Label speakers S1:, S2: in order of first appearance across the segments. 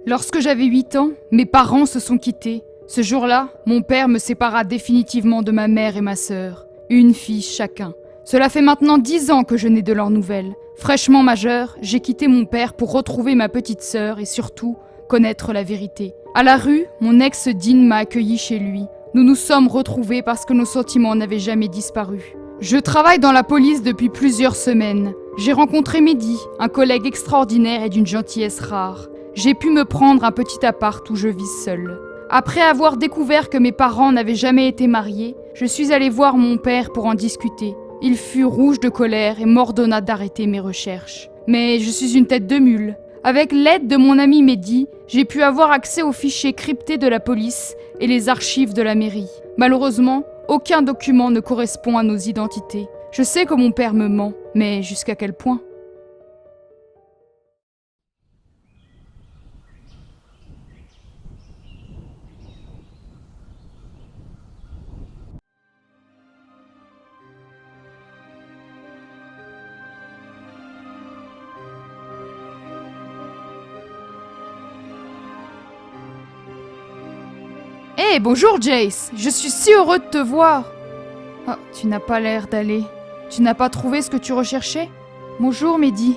S1: Lorsque j'avais 8 ans, mes parents se sont quittés. Ce jour-là, mon père me sépara définitivement de ma mère et ma sœur. Une fille chacun. Cela fait maintenant 10 ans que je n'ai de leurs nouvelles. Fraîchement majeure, j'ai quitté mon père pour retrouver ma petite sœur et surtout, connaître la vérité. À la rue, mon ex Dean m'a accueilli chez lui. Nous nous sommes retrouvés parce que nos sentiments n'avaient jamais disparu. Je travaille dans la police depuis plusieurs semaines. J'ai rencontré Mehdi, un collègue extraordinaire et d'une gentillesse rare. J'ai pu me prendre un petit appart où je vis seule. Après avoir découvert que mes parents n'avaient jamais été mariés, je suis allée voir mon père pour en discuter. Il fut rouge de colère et m'ordonna d'arrêter mes recherches. Mais je suis une tête de mule. Avec l'aide de mon ami Mehdi, j'ai pu avoir accès aux fichiers cryptés de la police et les archives de la mairie. Malheureusement, aucun document ne correspond à nos identités. Je sais que mon père me ment, mais jusqu'à quel point ? Hé, bonjour Jace, je suis si heureux de te voir. Oh, tu n'as pas l'air d'aller. Tu n'as pas trouvé ce que tu recherchais ? Bonjour Mehdi.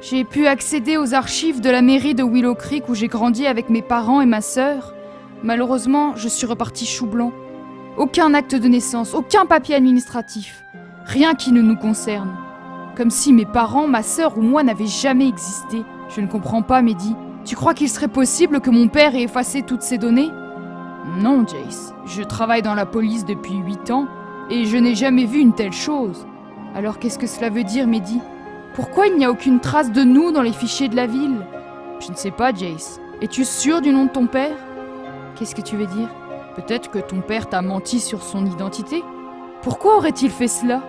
S1: J'ai pu accéder aux archives de la mairie de Willow Creek où j'ai grandi avec mes parents et ma sœur. Malheureusement, je suis reparti chou blanc. Aucun acte de naissance, aucun papier administratif. Rien qui ne nous concerne. Comme si mes parents, ma sœur ou moi n'avaient jamais existé. Je ne comprends pas Mehdi. Tu crois qu'il serait possible que mon père ait effacé toutes ces données ? Non, Jace. Je travaille dans la police depuis 8 ans et je n'ai jamais vu une telle chose. Alors qu'est-ce que cela veut dire, Mehdi ? Pourquoi il n'y a aucune trace de nous dans les fichiers de la ville ? Je ne sais pas, Jace. Es-tu sûr du nom de ton père ? Qu'est-ce que tu veux dire ? Peut-être que ton père t'a menti sur son identité ? Pourquoi aurait-il fait cela ?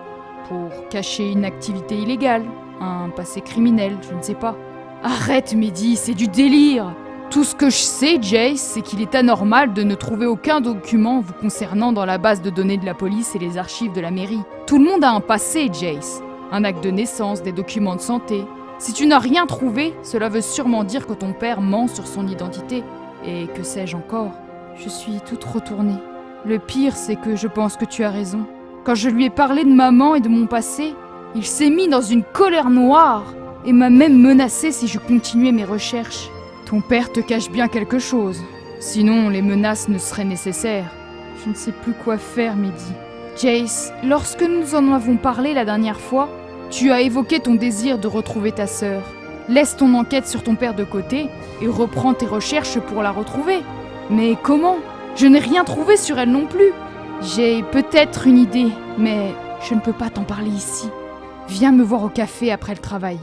S1: Pour cacher une activité illégale, un passé criminel, je ne sais pas. Arrête, Mehdi, c'est du délire ! Tout ce que je sais, Jace, c'est qu'il est anormal de ne trouver aucun document vous concernant dans la base de données de la police et les archives de la mairie. Tout le monde a un passé, Jace. Un acte de naissance, des documents de santé. Si tu n'as rien trouvé, cela veut sûrement dire que ton père ment sur son identité. Et que sais-je encore ? Je suis toute retournée. Le pire, c'est que je pense que tu as raison. Quand je lui ai parlé de maman et de mon passé, il s'est mis dans une colère noire et m'a même menacé si je continuais mes recherches. Ton père te cache bien quelque chose. Sinon, les menaces ne seraient nécessaires. Je ne sais plus quoi faire, Mehdi. Jace, lorsque nous en avons parlé la dernière fois, tu as évoqué ton désir de retrouver ta sœur. Laisse ton enquête sur ton père de côté et reprends tes recherches pour la retrouver. Mais comment ? Je n'ai rien trouvé sur elle non plus. J'ai peut-être une idée, mais je ne peux pas t'en parler ici. Viens me voir au café après le travail.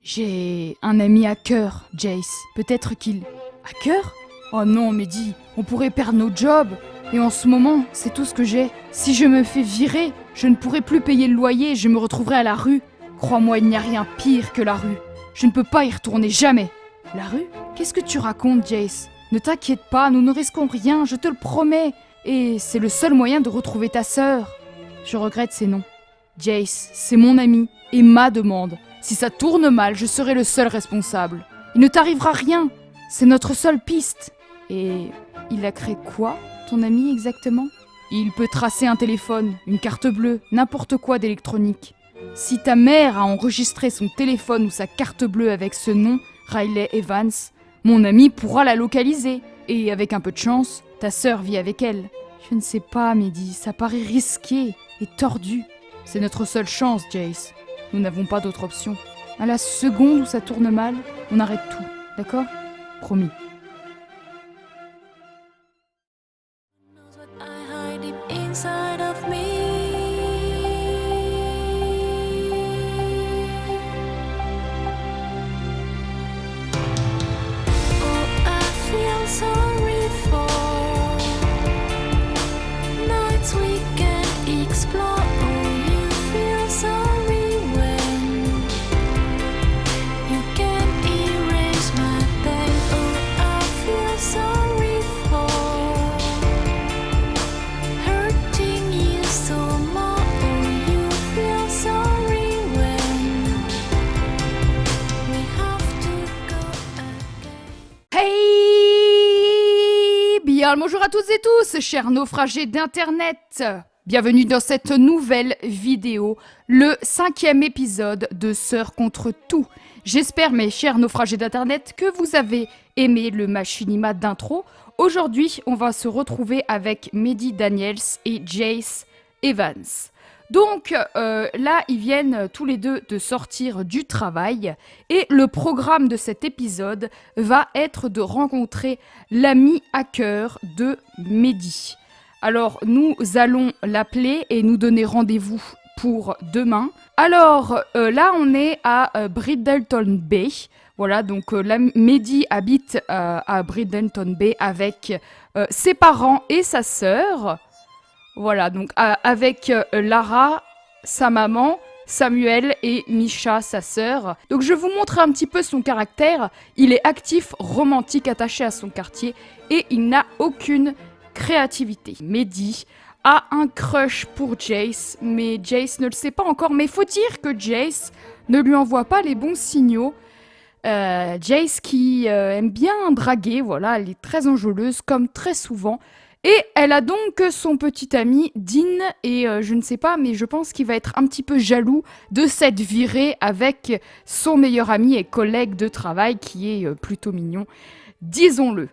S1: J'ai un ami hacker, Jace. Peut-être qu'il... Hacker ? Oh non, Mehdi, on pourrait perdre nos jobs. Et en ce moment, c'est tout ce que j'ai. Si je me fais virer, je ne pourrai plus payer le loyer et je me retrouverai à la rue. Crois-moi, il n'y a rien pire que la rue. Je ne peux pas y retourner, jamais. La rue ? Qu'est-ce que tu racontes, Jace ? Ne t'inquiète pas, nous ne risquons rien, je te le promets. Et c'est le seul moyen de retrouver ta sœur. Je regrette ces noms. Jace, c'est mon ami et ma demande. Si ça tourne mal, je serai le seul responsable. Il ne t'arrivera rien. C'est notre seule piste. Et il a créé quoi, ton ami, exactement ? Il peut tracer un téléphone, une carte bleue, n'importe quoi d'électronique. Si ta mère a enregistré son téléphone ou sa carte bleue avec ce nom, Riley Evans, mon ami pourra la localiser. Et avec un peu de chance, ta sœur vit avec elle. Je ne sais pas, Mehdi, ça paraît risqué et tordu. C'est notre seule chance, Jace. Nous n'avons pas d'autre option. À la seconde où ça tourne mal, on arrête tout, d'accord ? Promis.
S2: You can erase my pain. Oh,
S1: bien le bonjour à toutes et tous, chers naufragés d'internet. Bienvenue dans cette nouvelle vidéo, le 5e épisode de Sœurs contre tout. J'espère, mes chers naufragés d'internet, que vous avez aimé le machinima d'intro. Aujourd'hui, on va se retrouver avec Mehdi Daniels et Jace Evans. Donc là, ils viennent tous les deux de sortir du travail et le programme de cet épisode va être de rencontrer l'ami hacker de Mehdi. Alors, nous allons l'appeler et nous donner rendez-vous pour demain. Alors, là, on est à Bridleton Bay. Voilà, donc Mehdi habite à Bridleton Bay avec ses parents et sa sœur. Voilà, donc avec Lara, sa maman, Samuel et Misha, sa sœur. Donc je vous montre un petit peu son caractère. Il est actif, romantique, attaché à son quartier et il n'a aucune créativité. Mehdi a un crush pour Jace, mais Jace ne le sait pas encore. Mais faut dire que Jace ne lui envoie pas les bons signaux. Jace qui aime bien draguer, voilà, elle est très enjôleuse comme très souvent. Et elle a donc son petit ami Dean, et je ne sais pas, mais je pense qu'il va être un petit peu jaloux de cette virée avec son meilleur ami et collègue de travail qui est plutôt mignon, disons-le.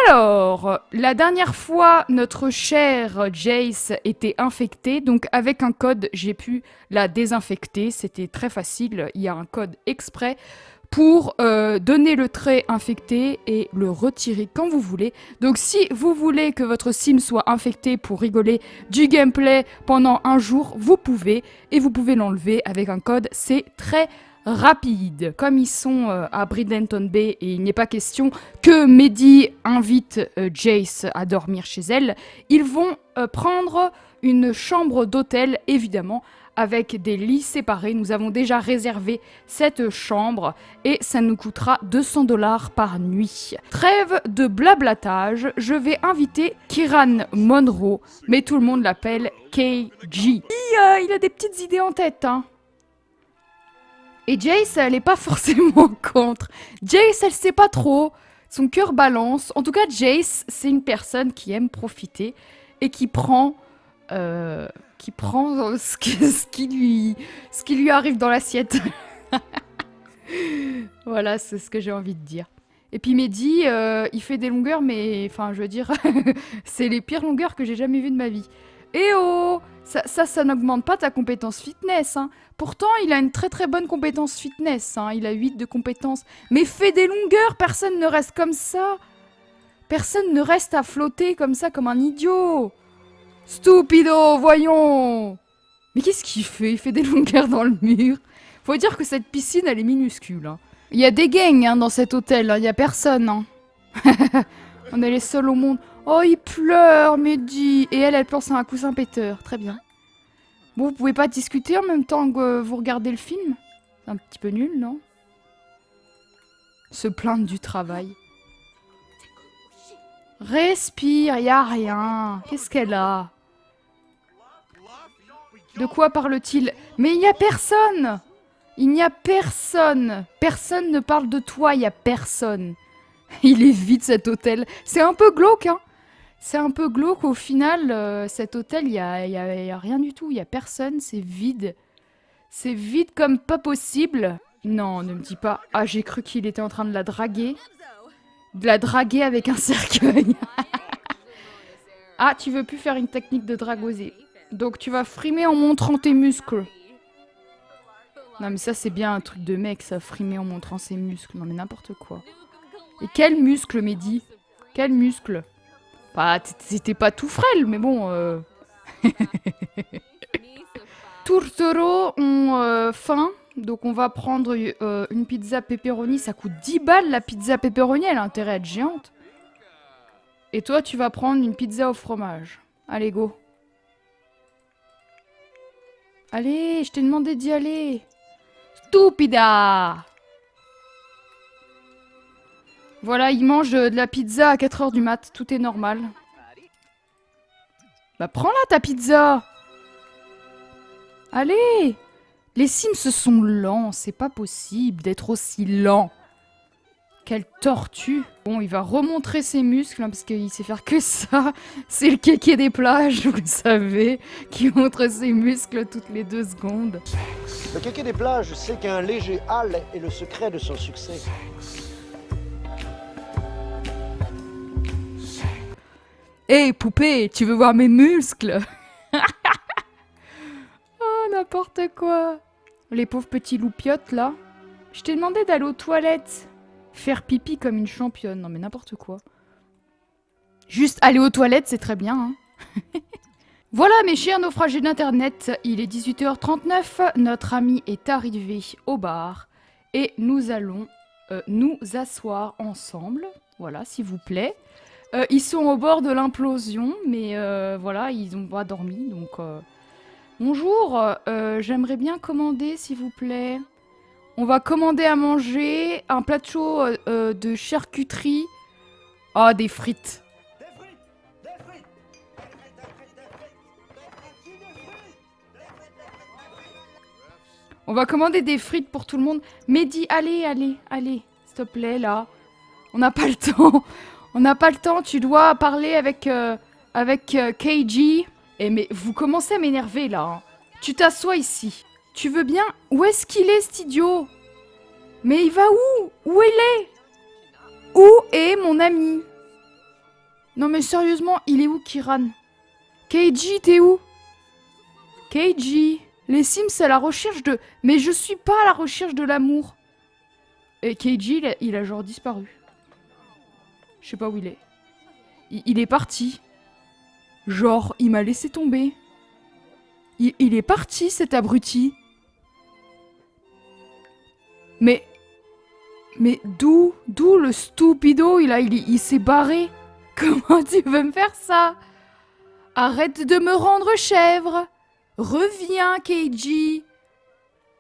S1: Alors, la dernière fois, notre cher Jace était infecté, donc avec un code, j'ai pu la désinfecter, c'était très facile, il y a un code exprès pour donner le trait infecté et le retirer quand vous voulez. Donc si vous voulez que votre sim soit infecté pour rigoler du gameplay pendant un jour, vous pouvez, et vous pouvez l'enlever avec un code, c'est très rapide. Comme ils sont à Bridleton Bay et il n'est pas question que Mehdi invite Jace à dormir chez elle, ils vont prendre une chambre d'hôtel, évidemment, avec des lits séparés. Nous avons déjà réservé cette chambre et ça nous coûtera 200 $ par nuit. Trêve de blablatage, je vais inviter Kiran Monroe, mais tout le monde l'appelle KG. Il a des petites idées en tête, hein. Et Jace, elle est pas forcément contre. Jace, elle sait pas trop. Son cœur balance. En tout cas, Jace, c'est une personne qui aime profiter et qui prend ce qui lui arrive dans l'assiette. Voilà, c'est ce que j'ai envie de dire. Et puis Mehdi, il fait des longueurs, mais enfin, je veux dire, c'est les pires longueurs que j'ai jamais vues de ma vie. Eh oh, ça n'augmente pas ta compétence fitness, hein. Pourtant, il a une très très bonne compétence fitness, hein. Il a 8 de compétences. Mais fais des longueurs, personne ne reste comme ça. Personne ne reste à flotter comme ça, comme un idiot. Stupido, voyons. Mais qu'est-ce qu'il fait? Il fait des longueurs dans le mur. Faut dire que cette piscine, elle est minuscule, hein. Il y a des gangs hein, dans cet hôtel, hein. Il y a personne, hein. On est les seuls au monde. Oh, il pleure, Mehdi. Et elle pense à un coussin péteur. Très bien. Bon, vous pouvez pas discuter en même temps que vous regardez le film? C'est un petit peu nul, non? Se plaindre du travail. Respire, y a rien. Qu'est-ce qu'elle a? De quoi parle-t-il? Mais il n'y a personne! Il n'y a personne! Personne ne parle de toi, il n'y a personne. Il est vide cet hôtel. C'est un peu glauque, hein? C'est un peu glauque au final. Cet hôtel, il y a rien du tout. Il n'y a personne, c'est vide. C'est vide comme pas possible. Non, ne me dis pas. Ah, j'ai cru qu'il était en train de la draguer. De la draguer avec un cercueil. Ah, tu veux plus faire une technique de dragosée. Donc tu vas frimer en montrant tes muscles. Non mais ça c'est bien un truc de mec, ça, frimer en montrant ses muscles. Non mais n'importe quoi. Et quel muscle, Mehdi? Quel muscle? Bah, t'étais pas tout frêle, mais bon... Tourtereaux ont faim, donc on va prendre une pizza pepperoni. Ça coûte 10 balles la pizza pepperoni, elle a intérêt à être géante. Et toi, tu vas prendre une pizza au fromage. Allez, go. Allez, je t'ai demandé d'y aller. Stupida! Voilà, il mange de la pizza à 4h du mat. Tout est normal. Bah, prends-la, ta pizza! Allez! Les Sims sont lents. C'est pas possible d'être aussi lent. Quelle tortue. Bon, il va remontrer ses muscles, hein, parce qu'il sait faire que ça. C'est le kéké des plages, vous savez, qui montre ses muscles toutes les 2 secondes.
S2: Le kéké des plages sait qu'un léger hâle est le secret de son succès.
S1: Hé, poupée, tu veux voir mes muscles? Oh, n'importe quoi. Les pauvres petits loupiottes, là. Je t'ai demandé d'aller aux toilettes. Faire pipi comme une championne. Non, mais n'importe quoi. Juste aller aux toilettes, c'est très bien. Hein. Voilà, mes chers naufragés d'Internet. Il est 18h39. Notre ami est arrivé au bar. Et nous allons nous asseoir ensemble. Voilà, s'il vous plaît. Ils sont au bord de l'implosion. Mais voilà, ils n'ont pas dormi. Donc, bonjour. J'aimerais bien commander, s'il vous plaît. On va commander à manger un plat de chaud de charcuterie. Ah, des frites. On va commander des frites pour tout le monde. Mehdi, allez, s'il te plaît, là. On n'a pas le temps. On n'a pas le temps. Tu dois parler avec KG. Eh, mais vous commencez à m'énerver, là. Hein. Tu t'assois ici. Tu veux bien? Où est-ce qu'il est, cet idiot? Mais il va où? Où il est? Où est mon ami? Non mais sérieusement, il est où, Kiran? Keiji, t'es où? Keiji, les Sims à la recherche de... Mais je suis pas à la recherche de l'amour. Et Keiji, il a genre disparu. Je sais pas où il est. Il est parti. Genre, il m'a laissé tomber. Il est parti, cet abruti. Mais d'où le stupido, il s'est barré. Comment tu veux me faire ça? Arrête de me rendre chèvre. Reviens, Keiji.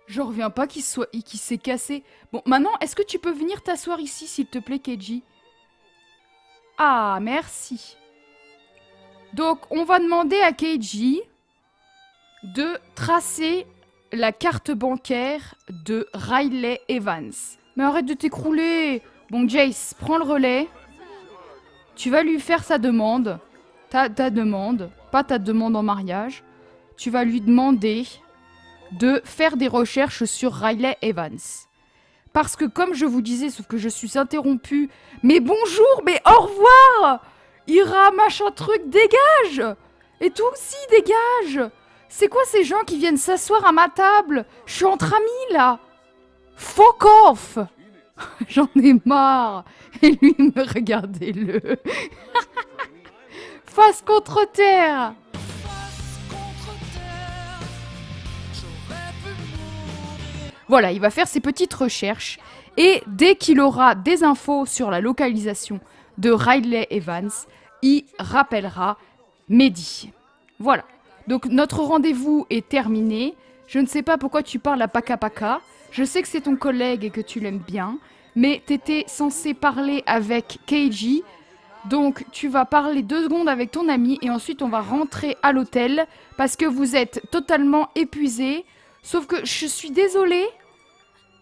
S1: Je reviens pas qu'il s'est cassé. Bon, maintenant, est-ce que tu peux venir t'asseoir ici, s'il te plaît, Keiji? Ah, merci. Donc, on va demander à Keiji de tracer la carte bancaire de Riley Evans. Mais arrête de t'écrouler. Bon, Jace, prends le relais. Tu vas lui faire sa demande. Ta demande. Pas ta demande en mariage. Tu vas lui demander de faire des recherches sur Riley Evans. Parce que comme je vous disais, sauf que je suis interrompue. Mais bonjour, mais au revoir. Ira, machin truc, dégage. Et toi aussi, dégage. C'est quoi ces gens qui viennent s'asseoir à ma table? Je suis entre amis, là. Fuck off. J'en ai marre. Et lui, me regardez-le. Face contre terre. Voilà, il va faire ses petites recherches. Et dès qu'il aura des infos sur la localisation de Riley Evans, il rappellera Mehdi. Voilà. Donc notre rendez-vous est terminé. Je ne sais pas pourquoi tu parles à Paka Paka. Je sais que c'est ton collègue et que tu l'aimes bien. Mais t'étais censé parler avec Keiji. Donc tu vas parler 2 secondes avec ton ami. Et ensuite on va rentrer à l'hôtel. Parce que vous êtes totalement épuisés. Sauf que je suis désolée.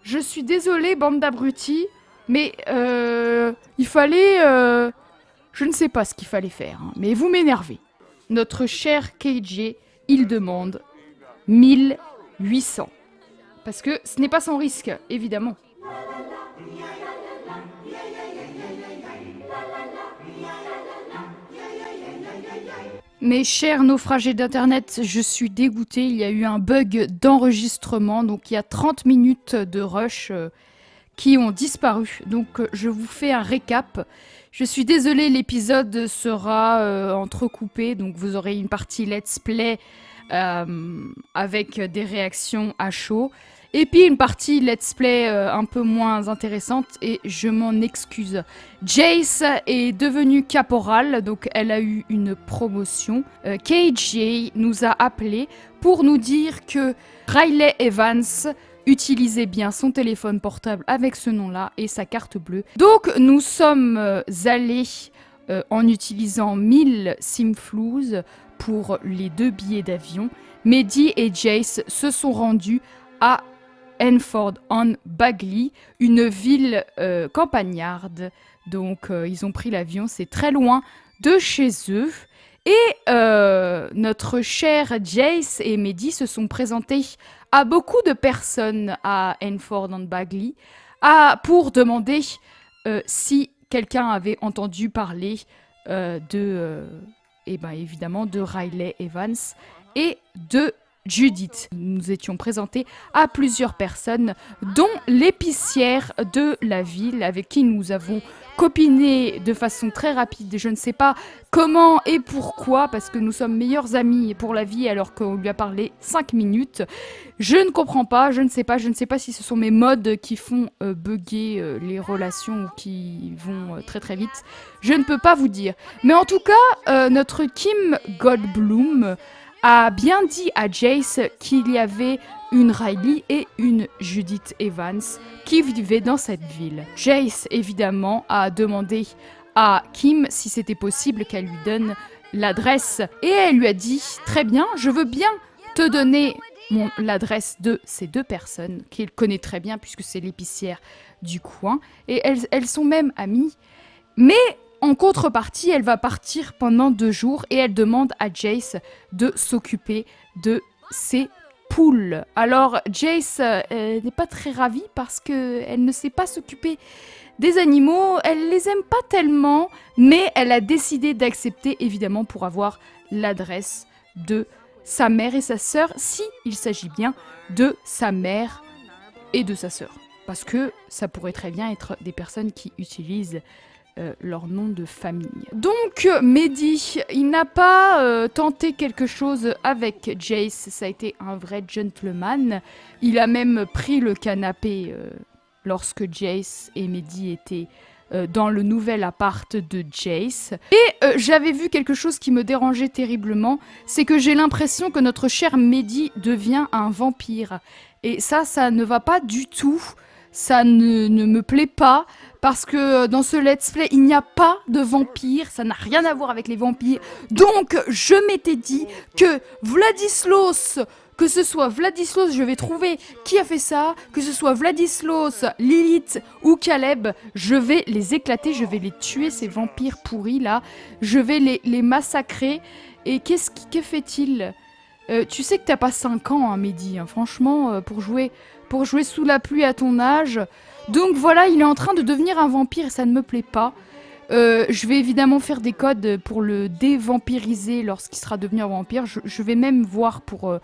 S1: Je suis désolée, bande d'abrutis. Mais il fallait... je ne sais pas ce qu'il fallait faire. Hein, mais vous m'énervez. Notre cher KJ, il demande 1800. Parce que ce n'est pas sans risque, évidemment. Mes chers naufragés d'Internet, je suis dégoûtée. Il y a eu un bug d'enregistrement. Donc il y a 30 minutes de rush qui ont disparu. Donc je vous fais un récap. Je suis désolée, l'épisode sera entrecoupé, donc vous aurez une partie let's play avec des réactions à chaud, et puis une partie let's play un peu moins intéressante, et je m'en excuse. Jace est devenue caporal, donc elle a eu une promotion. KJ nous a appelé pour nous dire que Riley Evans utilisez bien son téléphone portable avec ce nom-là et sa carte bleue. Donc nous sommes allés en utilisant 1000 simflouz pour les 2 billets d'avion. Mehdi et Jace se sont rendus à Henford-on-Bagley, une ville campagnarde. Donc ils ont pris l'avion, c'est très loin de chez eux. Et notre cher Jace et Maddie se sont présentés à beaucoup de personnes à Henford-on-Bagley pour demander si quelqu'un avait entendu parler évidemment de Riley Evans et de Judith. Nous étions présentés à plusieurs personnes, dont l'épicière de la ville, avec qui nous avons copiné de façon très rapide. Je ne sais pas comment et pourquoi, parce que nous sommes meilleurs amis pour la vie alors qu'on lui a parlé 5 minutes. Je ne comprends pas, je ne sais pas si ce sont mes mods qui font bugger les relations ou qui vont très très vite. Je ne peux pas vous dire. Mais en tout cas, notre Kim Goldblum a bien dit à Jace qu'il y avait une Riley et une Judith Evans qui vivaient dans cette ville. Jace, évidemment, a demandé à Kim si c'était possible qu'elle lui donne l'adresse. Et elle lui a dit « Très bien, je veux bien te donner l'adresse de ces deux personnes, qu'il connaît très bien puisque c'est l'épicière du coin. Et elles sont même amies. Mais en contrepartie, elle va partir pendant 2 jours et elle demande à Jace de s'occuper de ses poules. Alors Jace n'est pas très ravie parce qu'elle ne sait pas s'occuper des animaux, elle les aime pas tellement, mais elle a décidé d'accepter évidemment pour avoir l'adresse de sa mère et sa sœur, si il s'agit bien de sa mère et de sa sœur. Parce que ça pourrait très bien être des personnes qui utilisent leur nom de famille. Donc Maddie, il n'a pas tenté quelque chose avec Jace, ça a été un vrai gentleman. Il a même pris le canapé lorsque Jace et Maddie étaient dans le nouvel appart de Jace. Et j'avais vu quelque chose qui me dérangeait terriblement, c'est que j'ai l'impression que notre cher Maddie devient un vampire. Et ça ne va pas du tout. Ça ne me plaît pas, parce que dans ce let's play, il n'y a pas de vampires, ça n'a rien à voir avec les vampires. Donc, je m'étais dit que Vladislaus, que ce soit Vladislaus, je vais trouver qui a fait ça, que ce soit Vladislaus, Lilith ou Caleb, je vais les éclater, je vais les tuer, ces vampires pourris là, je vais les massacrer. Et que fait-il ? Tu sais que t'as pas 5 ans, hein, Mehdi, hein, franchement, pour jouer sous la pluie à ton âge. Donc voilà, il est en train de devenir un vampire et ça ne me plaît pas. Je vais évidemment faire des codes pour le dévampiriser lorsqu'il sera devenu un vampire. Je vais même voir pour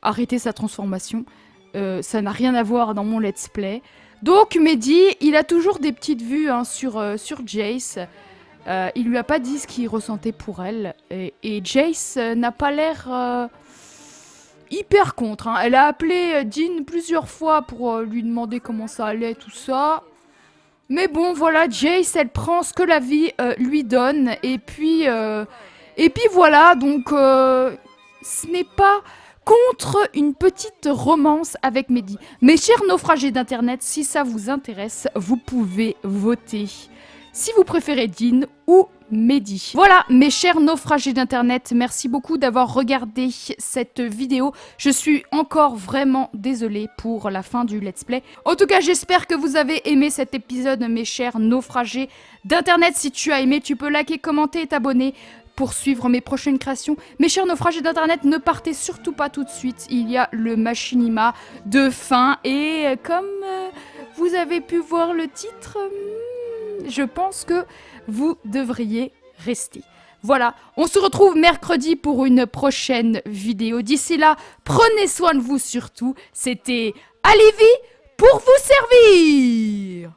S1: arrêter sa transformation. Ça n'a rien à voir dans mon let's play. Donc Mehdi, il a toujours des petites vues hein, sur Jace. Il lui a pas dit ce qu'il ressentait pour elle. Et Jace n'a pas l'air hyper contre. Hein. Elle a appelé Dean plusieurs fois pour lui demander comment ça allait, tout ça. Mais bon, voilà, Jace, elle prend ce que la vie lui donne. Et puis voilà, donc ce n'est pas contre une petite romance avec Mehdi. Mes chers naufragés d'internet, si ça vous intéresse, vous pouvez voter. Si vous préférez Dean ou Mehdi. Voilà, mes chers naufragés d'internet, merci beaucoup d'avoir regardé cette vidéo. Je suis encore vraiment désolée pour la fin du let's play. En tout cas, j'espère que vous avez aimé cet épisode, mes chers naufragés d'internet. Si tu as aimé, tu peux liker, commenter et t'abonner pour suivre mes prochaines créations. Mes chers naufragés d'internet, ne partez surtout pas tout de suite. Il y a le machinima de fin et comme vous avez pu voir le titre, je pense que vous devriez rester. Voilà, on se retrouve mercredi pour une prochaine vidéo. D'ici là, prenez soin de vous surtout. C'était Alivy pour vous servir.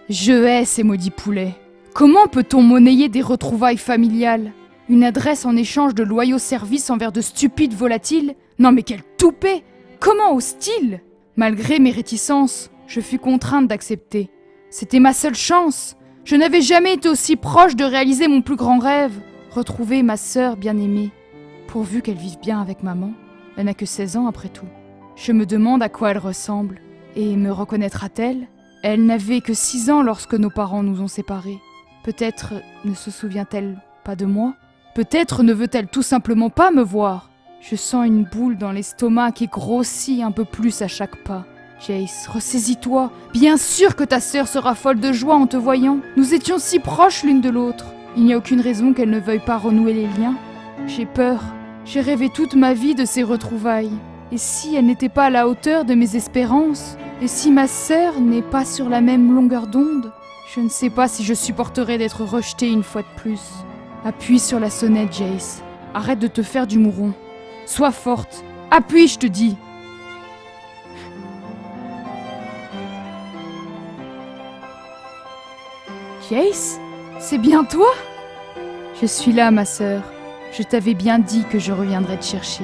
S1: Je hais ces maudits poulets. Comment peut-on monnayer des retrouvailles familiales ? Une adresse en échange de loyaux services envers de stupides volatiles ? Non mais quel toupet ! Comment ose-t-il ? Malgré mes réticences, je fus contrainte d'accepter. C'était ma seule chance. Je n'avais jamais été aussi proche de réaliser mon plus grand rêve. Retrouver ma sœur bien-aimée. Pourvu qu'elle vive bien avec maman. Elle n'a que 16 ans après tout. Je me demande à quoi elle ressemble. Et me reconnaîtra-t-elle ? Elle n'avait que 6 ans lorsque nos parents nous ont séparés. Peut-être ne se souvient-elle pas de moi? Peut-être ne veut-elle tout simplement pas me voir? Je sens une boule dans l'estomac qui grossit un peu plus à chaque pas. Jace, ressaisis-toi. Bien sûr que ta sœur sera folle de joie en te voyant. Nous étions si proches l'une de l'autre. Il n'y a aucune raison qu'elle ne veuille pas renouer les liens. J'ai peur. J'ai rêvé toute ma vie de ces retrouvailles. Et si elle n'était pas à la hauteur de mes espérances? Et si ma sœur n'est pas sur la même longueur d'onde? Je ne sais pas si je supporterai d'être rejetée une fois de plus. Appuie sur la sonnette, Jace. Arrête de te faire du mouron. Sois forte. Appuie, je te dis. Jace, c'est bien toi? Je suis là, ma sœur. Je t'avais bien dit que je reviendrais te chercher.